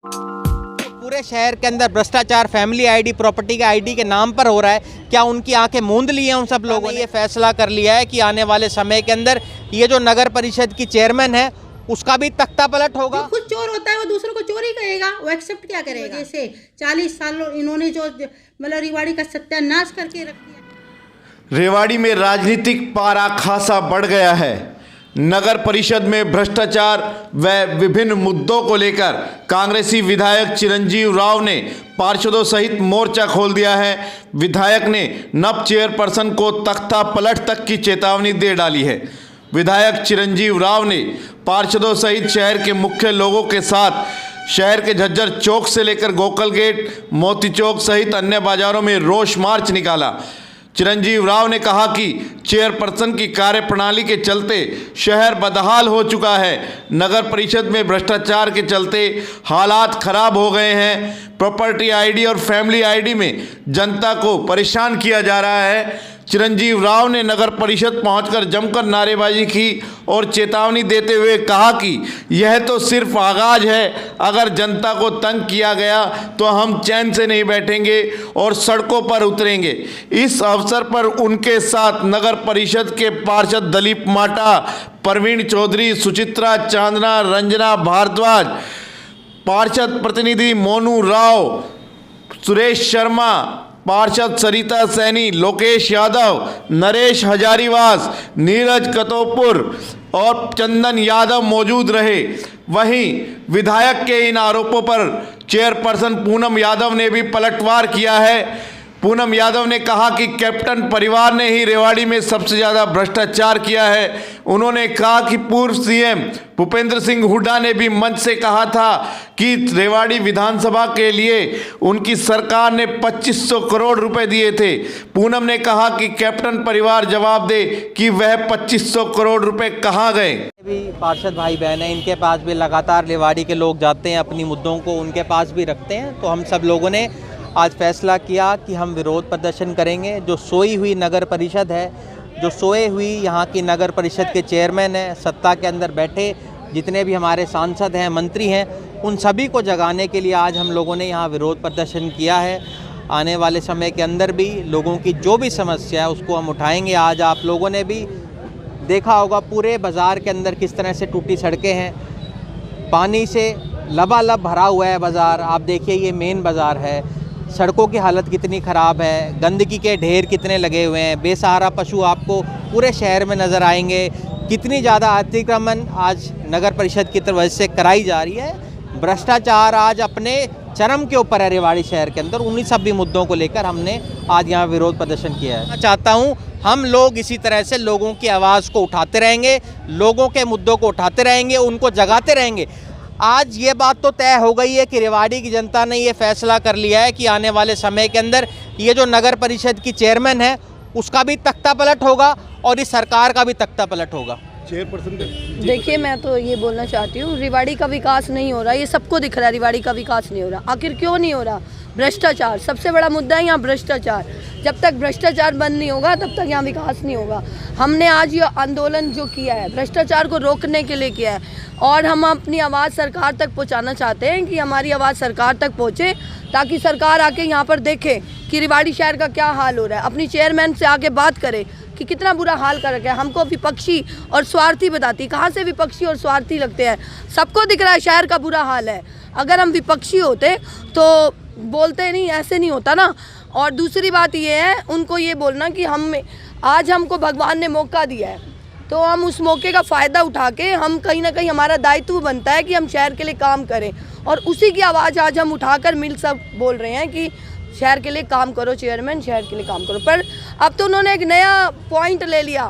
पूरे शहर के अंदर भ्रष्टाचार फैमिली आईडी प्रॉपर्टी के आईडी के नाम पर हो रहा है। क्या उनकी आंखें मूंद ली हैं उन सब लोगों ने? ये फैसला कर लिया है कि आने वाले समय के अंदर ये जो नगर परिषद की चेयरमैन है उसका भी तख्ता पलट होगा। जो खुद चोर होता है वो दूसरों को चोरी कहेगा, वो एक्सेप्ट क्या करेगा? जैसे 40 साल इन्होंने जो मतलब रेवाड़ी का सत्यानाश करके रख दिया। रेवाड़ी में राजनीतिक पारा खासा बढ़ गया है। नगर परिषद में भ्रष्टाचार व विभिन्न मुद्दों को लेकर कांग्रेसी विधायक चिरंजीव राव ने पार्षदों सहित मोर्चा खोल दिया है। विधायक ने नव चेयरपर्सन को तख्ता पलट तक की चेतावनी दे डाली है। विधायक चिरंजीव राव ने पार्षदों सहित शहर के मुख्य लोगों के साथ शहर के झज्जर चौक से लेकर गोकल गेट, मोती चौक सहित अन्य बाजारों में रोष मार्च निकाला। चिरंजीव राव ने कहा कि चेयरपर्सन की कार्यप्रणाली के चलते शहर बदहाल हो चुका है। नगर परिषद में भ्रष्टाचार के चलते हालात खराब हो गए हैं। प्रॉपर्टी आईडी और फैमिली आईडी में जनता को परेशान किया जा रहा है। चिरंजीव राव ने नगर परिषद पहुंचकर जमकर नारेबाजी की और चेतावनी देते हुए कहा कि यह तो सिर्फ आगाज है। अगर जनता को तंग किया गया तो हम चैन से नहीं बैठेंगे और सड़कों पर उतरेंगे। इस अवसर पर उनके साथ नगर परिषद के पार्षद दलीप माटा, प्रवीण चौधरी, सुचित्रा चांदना, रंजना भारद्वाज, पार्षद प्रतिनिधि मोनू राव, सुरेश शर्मा, पार्षद सरिता सैनी, लोकेश यादव, नरेश हजारीवास, नीरज कतोपुर और चंदन यादव मौजूद रहे। वहीं विधायक के इन आरोपों पर चेयरपर्सन पूनम यादव ने भी पलटवार किया है। पूनम यादव ने कहा कि कैप्टन परिवार ने ही रेवाड़ी में सबसे ज़्यादा भ्रष्टाचार किया है। उन्होंने कहा कि पूर्व सीएम भूपेंद्र सिंह हुड्डा ने भी मंच से कहा था कि रेवाड़ी विधानसभा के लिए उनकी सरकार ने 2500 करोड़ रुपए दिए थे। पूनम ने कहा कि कैप्टन परिवार जवाब दे कि वह 2500 करोड़ रुपए कहाँ गए। भी पार्षद भाई बहन हैं, इनके पास भी लगातार रेवाड़ी के लोग जाते हैं, अपनी मुद्दों को उनके पास भी रखते हैं। तो हम सब लोगों ने आज फैसला किया कि हम विरोध प्रदर्शन करेंगे। जो सोई हुई नगर परिषद है, जो सोए हुई यहाँ की नगर परिषद के चेयरमैन हैं, सत्ता के अंदर बैठे जितने भी हमारे सांसद हैं, मंत्री हैं, उन सभी को जगाने के लिए आज हम लोगों ने यहाँ विरोध प्रदर्शन किया है। आने वाले समय के अंदर भी लोगों की जो भी समस्या है उसको हम उठाएंगे। आज आप लोगों ने भी देखा होगा पूरे बाज़ार के अंदर किस तरह से टूटी सड़कें हैं, पानी से लबालब भरा हुआ है बाज़ार। आप देखिए ये मेन बाज़ार है, सड़कों की हालत कितनी ख़राब है, गंदगी के ढेर कितने लगे हुए हैं, बेसहारा पशु आपको पूरे शहर में नज़र आएंगे। कितनी ज़्यादा अतिक्रमण आज नगर परिषद की तरफ से कराई जा रही है। भ्रष्टाचार आज अपने चरम के ऊपर है रेवाड़ी शहर के अंदर। उन्हीं सभी मुद्दों को लेकर हमने आज यहाँ विरोध प्रदर्शन किया है। मैं चाहता हूँ हम लोग इसी तरह से लोगों की आवाज़ को उठाते रहेंगे, लोगों के मुद्दों को उठाते रहेंगे, उनको जगाते रहेंगे। आज ये बात तो तय हो गई है कि रेवाड़ी की जनता ने ये फैसला कर लिया है कि आने वाले समय के अंदर ये जो नगर परिषद की चेयरमैन है उसका भी तख्ता पलट होगा और इस सरकार का भी तख्ता पलट होगा। चेयरपर्सन देखिए, मैं तो ये बोलना चाहती हूँ, रेवाड़ी का विकास नहीं हो रहा, ये सबको दिख रहा है। रेवाड़ी का विकास नहीं हो रहा। आखिर क्यों नहीं हो रहा? भ्रष्टाचार सबसे बड़ा मुद्दा है यहाँ, भ्रष्टाचार। जब तक भ्रष्टाचार बंद नहीं होगा तब तक यहाँ विकास नहीं होगा। हमने आज ये आंदोलन जो किया है भ्रष्टाचार को रोकने के लिए किया है और हम अपनी आवाज़ सरकार तक पहुँचाना चाहते हैं कि हमारी आवाज़ सरकार तक पहुँचे, ताकि सरकार आके यहाँ पर देखे कि रेवाड़ी शहर का क्या हाल हो रहा है। अपनी चेयरमैन से आके बात करे कि कितना बुरा हाल कर रखा है। हमको विपक्षी और स्वार्थी बताती, कहाँ से विपक्षी और स्वार्थी लगते हैं? सबको दिख रहा है शहर का बुरा हाल है। अगर हम विपक्षी होते तो बोलते नहीं, ऐसे नहीं होता ना। और दूसरी बात ये है, उनको ये बोलना कि आज हमको भगवान ने मौका दिया है तो हम उस मौके का फ़ायदा उठा के हम कहीं ना कहीं हमारा दायित्व बनता है कि हम शहर के लिए काम करें। और उसी की आवाज़ आज हम उठाकर मिल सब बोल रहे हैं कि शहर के लिए काम करो चेयरमैन, शहर के लिए काम करो। पर अब तो उन्होंने एक नया पॉइंट ले लिया,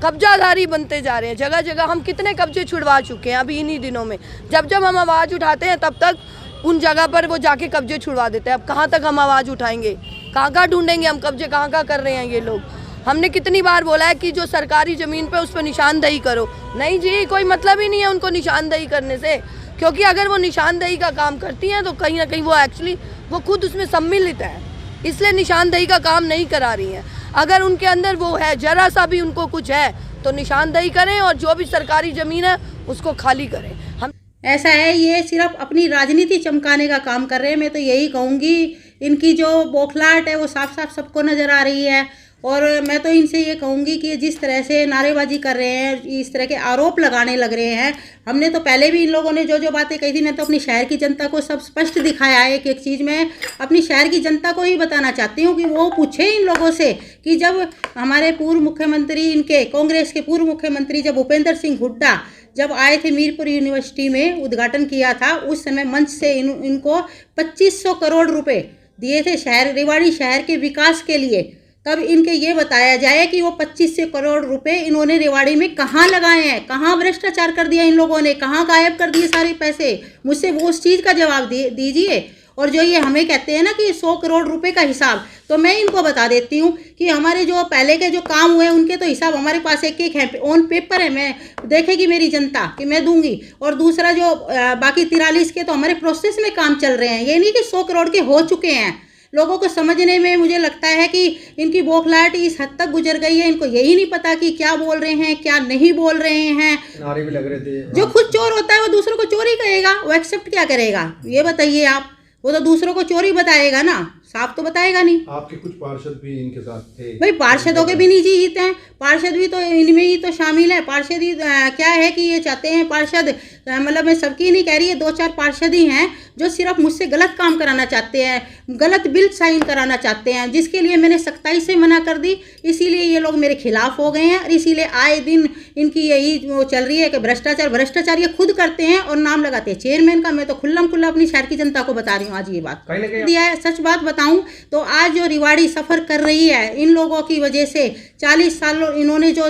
कब्जाधारी बनते जा रहे हैं। जगह जगह हम कितने कब्जे छुड़वा चुके हैं अभी इन्हीं दिनों में। जब जब हम आवाज़ उठाते हैं तब तक उन जगह पर वो जाके कब्जे छुड़वा देते हैं। अब कहाँ तक हम आवाज़ उठाएंगे? कहाँ ढूंढेंगे हम कब्जे? कहाँ कर रहे हैं ये लोग? हमने कितनी बार बोला है कि जो सरकारी ज़मीन पे उस पर निशानदेही करो। नहीं जी, कोई मतलब ही नहीं है उनको निशानदेही करने से, क्योंकि अगर वो निशानदेही का काम करती हैं तो कहीं ना कहीं वो एक्चुअली वो खुद उसमें सम्मिलित है, इसलिए निशानदेही का काम नहीं करा रही हैं। अगर उनके अंदर वो है, जरा सा भी उनको कुछ है तो निशानदेही करें और जो भी सरकारी ज़मीन है उसको खाली करें। हम ऐसा है, ये सिर्फ अपनी राजनीति चमकाने का काम कर रहे हैं। मैं तो यही कहूँगी, इनकी जो बौखलाहट है वो साफ साफ सबको नज़र आ रही है। और मैं तो इनसे ये कहूँगी कि जिस तरह से नारेबाजी कर रहे हैं, इस तरह के आरोप लगाने लग रहे हैं, हमने तो पहले भी इन लोगों ने जो जो बातें कही थी, मैं तो अपनी शहर की जनता को सब स्पष्ट दिखाया है। एक एक चीज़ मैं अपनी शहर की जनता को ही बताना चाहती हूँ कि वो पूछे इन लोगों से कि जब हमारे पूर्व मुख्यमंत्री, इनके कांग्रेस के पूर्व मुख्यमंत्री जब भूपेंद्र सिंह हुड्डा जब आए थे मीरपुर यूनिवर्सिटी में, उद्घाटन किया था, उस समय मंच से इनको 2500 करोड़ रुपए दिए थे रेवाड़ी शहर के विकास के लिए। तब इनके ये बताया जाए कि वो 2500 करोड़ रुपए इन्होंने रेवाड़ी में कहाँ लगाए हैं, कहाँ भ्रष्टाचार कर दिया इन लोगों ने, कहाँ गायब कर दिए सारे पैसे। मुझसे वो उस चीज़ का जवाब दीजिए। और जो ये हमें कहते हैं ना कि 100 करोड़ रुपए का हिसाब, तो मैं इनको बता देती हूँ कि हमारे जो पहले के जो काम हुए उनके तो हिसाब हमारे पास एक एक है, ऑन पेपर है, मैं देखेगी मेरी जनता कि मैं दूंगी। और दूसरा जो बाकी 43 के तो हमारे प्रोसेस में काम चल रहे हैं। ये नहीं कि 100 करोड़ के हो चुके हैं। लोगों को समझने में मुझे लगता है कि इनकी बौखलाहट इस हद तक गुजर गई है, इनको यही नहीं पता कि क्या बोल रहे हैं क्या नहीं बोल रहे हैं। नारे भी लग रहे थे। जो खुद चोर होता है वो दूसरों को चोरी कहेगा, वो एक्सेप्ट क्या करेगा ये बताइए आप। वो तो दूसरों को चोरी बताएगा ना, साफ तो बताएगा नहीं। आपके कुछ पार्षद भी इनके साथ थे। भाई पार्षदों के भी नहीं जीते हैं, पार्षद भी तो इनमें ही तो शामिल है। पार्षद ही क्या है कि ये चाहते हैं पार्षद, मतलब मैं सबकी नहीं कह रही है, 2-4 पार्षद ही हैं जो सिर्फ मुझसे गलत काम कराना चाहते हैं, गलत बिल साइन कराना चाहते हैं, जिसके लिए मैंने सख्ताई से मना कर दी। इसीलिए ये लोग मेरे खिलाफ हो गए हैं और इसीलिए आए दिन इनकी यही वो चल रही है कि भ्रष्टाचार ये खुद करते हैं और नाम लगाते हैं चेयरमैन का। मैं तो खुल्लम खुल्ला अपनी शहर की जनता को बता रही हूँ आज ये बात दिया है। सच बात बताऊं तो आज जो रेवाड़ी सफ़र कर रही है इन लोगों की वजह से, 40 साल इन्होंने जो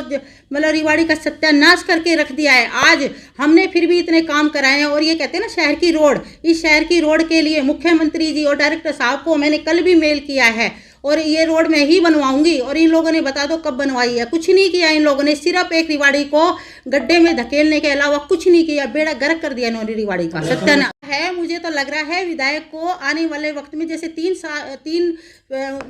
मतलब रेवाड़ी का सत्यानाश करके रख दिया है। आज हमने फिर भी इतने काम कराए हैं और ये कहते हैं ना शहर की रोड, इस शहर की रोड के लिए मुख्यमंत्री जी और डायरेक्टर साहब को मैंने कल भी मेल किया है और ये रोड मैं ही बनवाऊंगी। और इन लोगों ने बता दो कब बनवाई है, कुछ नहीं किया इन लोगों ने, सिर्फ एक रेवाड़ी को गड्ढे में धकेलने के अलावा कुछ नहीं किया। बेड़ा गर्क कर दिया इन्होंने रेवाड़ी का, सत्यानाश है। मुझे तो लग रहा है विधायक को आने वाले वक्त में, जैसे 3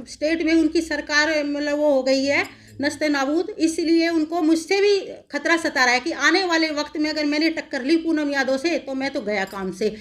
स्टेट में उनकी सरकार मतलब वो हो गई है नस्ते नाबूद, इसलिए उनको मुझसे भी खतरा सता रहा है कि आने वाले वक्त में अगर मैंने टक्कर ली पूनम यादव से तो मैं तो गया काम से।